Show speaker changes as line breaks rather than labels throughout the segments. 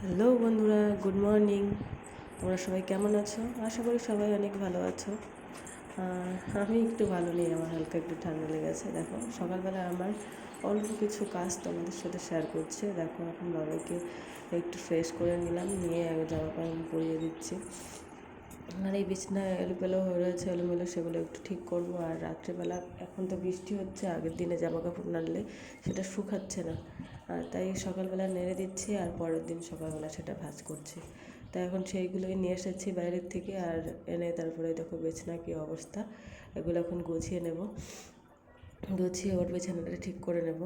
Hello বন্ধুরা, good morning. তোমরা সবাই কেমন আছো? আশা করি সবাই অনেক ভালো আছো। আমি একটু ভালো নেই, আমার হালকা একটু ঠান্ডা লেগেছে। দেখো, সকালবেলা আমার অল্প কিছু কাজ তোমাদের সাথে শেয়ার করছে। দেখো, এখন বাবাকে একটু ফ্রেশ করে নিলাম, নিয়ে জামা প্যান্ট পরিয়ে দিচ্ছি। আর এই বিছানা এলোমেলো হয়ে রয়েছে, এলোমেলো, সেগুলো একটু ঠিক করবো। আর রাত্রেবেলা এখন তো বৃষ্টি হচ্ছে, আগের দিনে জামা কাপড় নাড়লে সেটা শুকাচ্ছে না, আর তাই সকালবেলা নেড়ে দিচ্ছি আর পরের দিন সকালবেলা সেটা ভাঁজ করছি। তাই এখন সেইগুলোই নিয়ে এসেছি বাইরের থেকে, আর এনে তারপরে দেখো বিছানা কী অবস্থা। এগুলো এখন গুছিয়ে নেব, গুছিয়ে ওর বিছানাটা ঠিক করে নেব।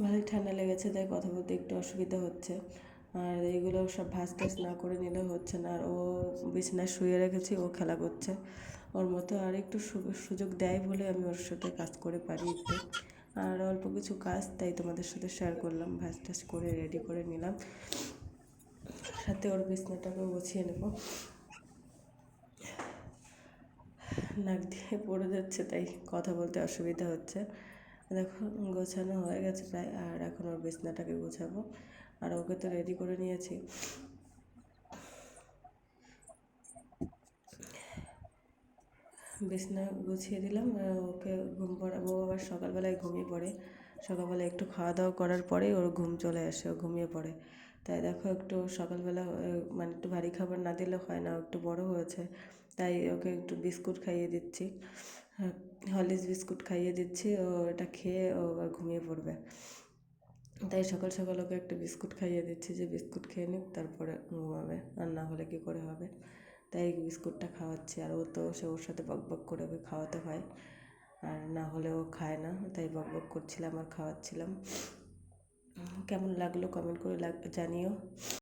ভালোই ঠান্ডা লেগেছে, তাই কথা বলতে একটু অসুবিধা হচ্ছে। আর এইগুলো সব ভাঁজ টাজ না করে নিলেও হচ্ছে না। আর ও বিছানায় শুয়ে রেখেছি, ও খেলা করছে ওর মতো। আর একটু সুযোগ দেয় বলে আমি ওর সাথে কাজ করে পারি একটু। আর অল্প কিছু কাজ, তাই তোমাদের সাথে শেয়ার করলাম। ভাঁজ টাজ করে রেডি করে নিলাম, সাথে ওর বিছানাটাকেও গুছিয়ে নেব। নাক দিয়ে পড়ে যাচ্ছে, তাই কথা বলতে অসুবিধা হচ্ছে। দেখো, গোছানো হয়ে গেছে প্রায়, আর এখন ওর বিছানাটাকে গোছাবো। আর ওকে তো রেডি করে নিয়েছি, বিছানা গুছিয়ে দিলাম। ওকে ঘুম পড়াবো। আবার সকালবেলায় ঘুমিয়ে পড়ে। সকালবেলা একটু খাওয়া দাওয়া করার পরেই ওর ঘুম চলে আসে, ও ঘুমিয়ে পড়ে। তাই দেখো, একটু সকালবেলা মানে একটু ভারী খাবার না দিলে হয় না। একটু বড় হয়েছে, তাই ওকে একটু বিস্কুট খাইয়ে দিচ্ছি। হরলিক্স বিস্কুট খাইয়ে দিচ্ছি, ও এটা খেয়ে ও আবার ঘুমিয়ে পড়বে। তাই সকাল সকাল ওকে একটা বিস্কুট খাইয়ে দিচ্ছি, যে বিস্কুট খেয়ে নিক, তারপরে ঘুমাবে। আর না হলে কী করে হবে। তাই বিস্কুটটা খাওয়াচ্ছি। আর ও তো ওর সাথে বক বক করে ওকে খাওয়াতে হয়, আর না হলে ও খায় না। তাই বক বক করছিলাম আর খাওয়াচ্ছিলাম। কেমন লাগলো কমেন্ট করে জানিও।